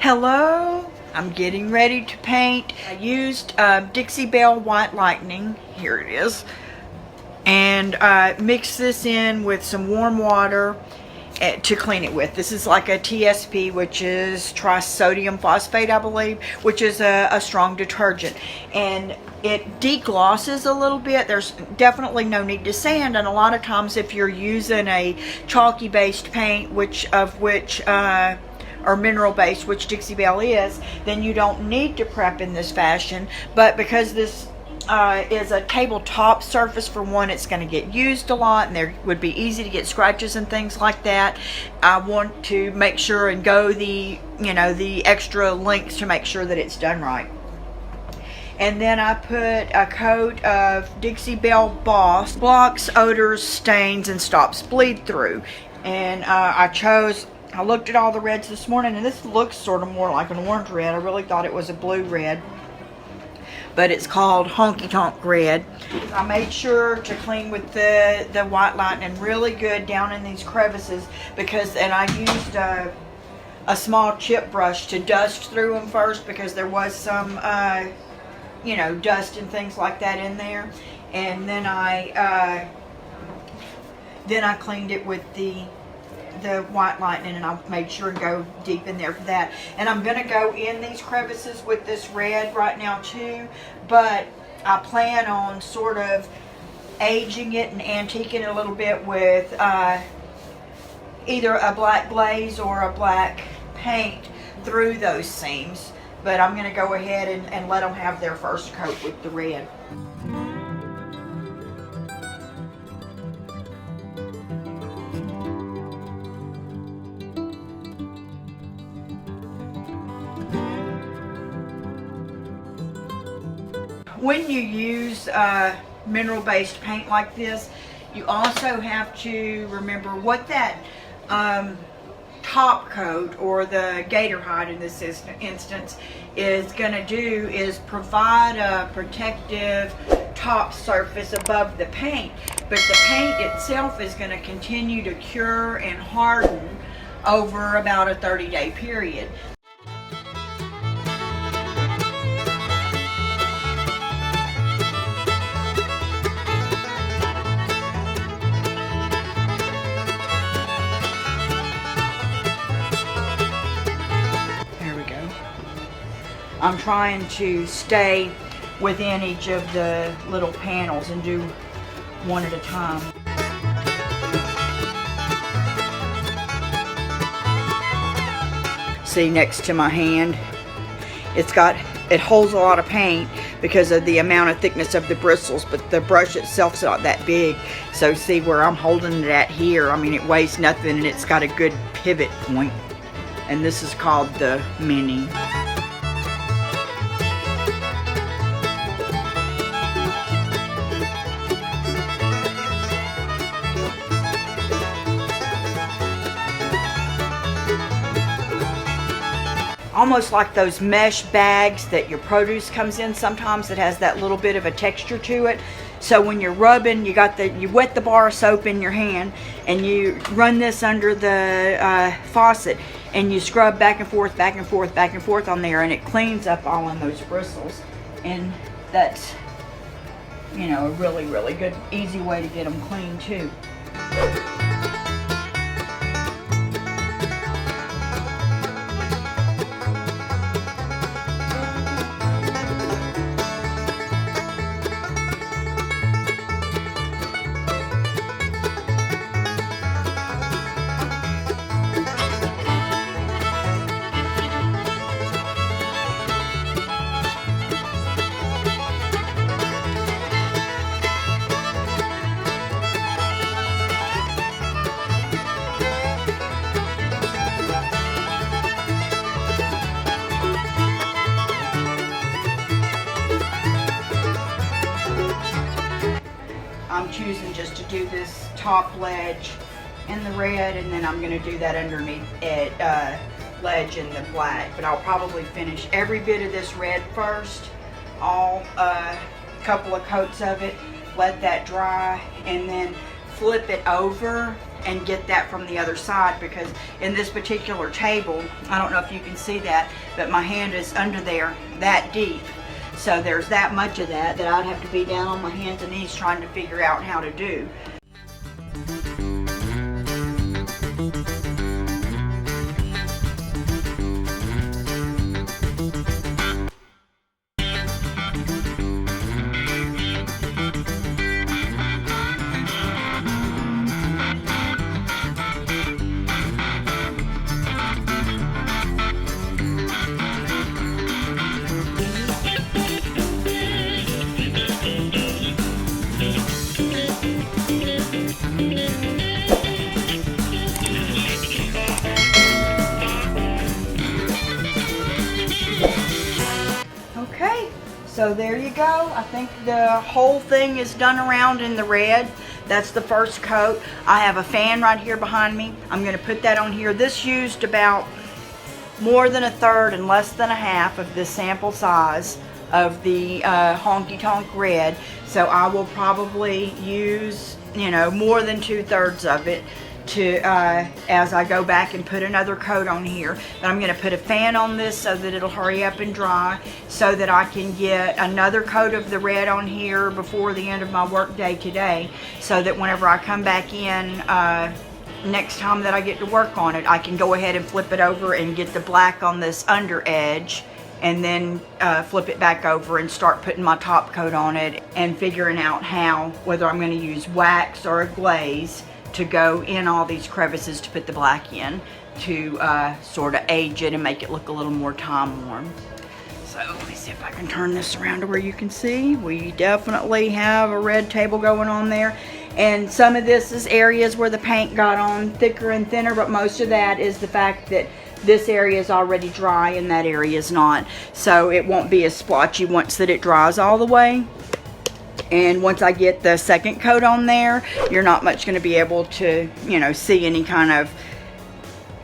Hello, I'm getting ready to paint. I used Dixie Belle White Lightning, here it is, and mixed this in with some warm water to clean it with. This is like a TSP, which is trisodium phosphate, I believe, which is a strong detergent, and it deglosses a little bit. There's definitely no need to sand, and a lot of times if you're using a chalky based paint, or mineral based, which Dixie Belle is, then you don't need to prep in this fashion. But because this is a tabletop surface, for one, it's going to get used a lot, and there would be easy to get scratches and things like that. I want to make sure and go the extra lengths to make sure that it's done right. And then I put a coat of Dixie Belle B.O.S. blocks odors, stains, and stops bleed through. And I looked at all the reds this morning, and this looks sort of more like an orange red. I really thought it was a blue red, but it's called Honky Tonk red. I made sure to clean with the white lightning really good down in these crevices, and I used a small chip brush to dust through them first, because there was some dust and things like that in there. And then I cleaned it with the white lightning, and I made sure to go deep in there for that. And I'm going to go in these crevices with this red right now too, but I plan on sort of aging it and antiquing it a little bit with either a black glaze or a black paint through those seams. But I'm going to go ahead and let them have their first coat with the red. When you use mineral-based paint like this, you also have to remember what that top coat, or the gator hide in this instance, is going to do is provide a protective top surface above the paint. But the paint itself is going to continue to cure and harden over about a 30-day period. I'm trying to stay within each of the little panels and do one at a time. See, next to my hand, it holds a lot of paint because of the amount of thickness of the bristles, but the brush itself's not that big. So see where I'm holding it at here, I mean, it weighs nothing, and it's got a good pivot point. And this is called the mini. Almost like those mesh bags that your produce comes in sometimes, that has that little bit of a texture to it. So when you're rubbing, you wet the bar of soap in your hand, and you run this under the faucet, and you scrub back and forth, back and forth, back and forth on there, and it cleans up all in those bristles. And that's, a really, really good, easy way to get them clean too. I'm choosing just to do this top ledge in the red, and then I'm going to do that underneath it ledge in the black. But I'll probably finish every bit of this red first, a couple of coats of it, let that dry, and then flip it over and get that from the other side, because in this particular table, I don't know if you can see that, but my hand is under there that deep. So there's that much of that I'd have to be down on my hands and knees trying to figure out how to do. So there you go. I think the whole thing is done around in the red. That's the first coat. I have a fan right here behind me. I'm going to put that on here. This used about more than a third and less than a half of the sample size of the Honky Tonk red. So I will probably use, you know, more than 2/3 of it to as I go back and put another coat on here. But I'm going to put a fan on this so that it'll hurry up and dry, so that I can get another coat of the red on here before the end of my work day today, so that whenever I come back in next time that I get to work on it, I can go ahead and flip it over and get the black on this under edge, and then flip it back over and start putting my top coat on it and figuring out whether I'm going to use wax or a glaze to go in all these crevices to put the black in, to sort of age it and make it look a little more time worn. So let me see if I can turn this around to where you can see. We definitely have a red table going on there. And some of this is areas where the paint got on thicker and thinner, but most of that is the fact that this area is already dry and that area is not. So it won't be as splotchy once that it dries all the way. And once I get the second coat on there, you're not much going to be able to, you know, see any kind of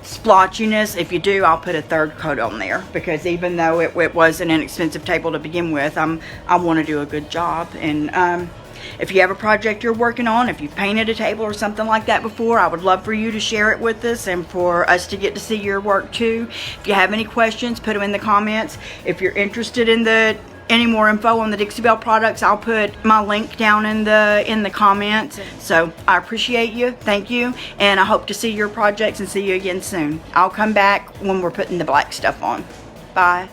splotchiness. If you do, I'll put a third coat on there, because even though it was an inexpensive table to begin with, I want to do a good job. And if you have a project you're working on, if you've painted a table or something like that before, I would love for you to share it with us and for us to get to see your work too. If you have any questions, put them in the comments. If you're interested in any more info on the Dixie Belle products, I'll put my link down in the comments. So I appreciate you, thank you, and I hope to see your projects and see you again soon. I'll come back when we're putting the black stuff on. Bye.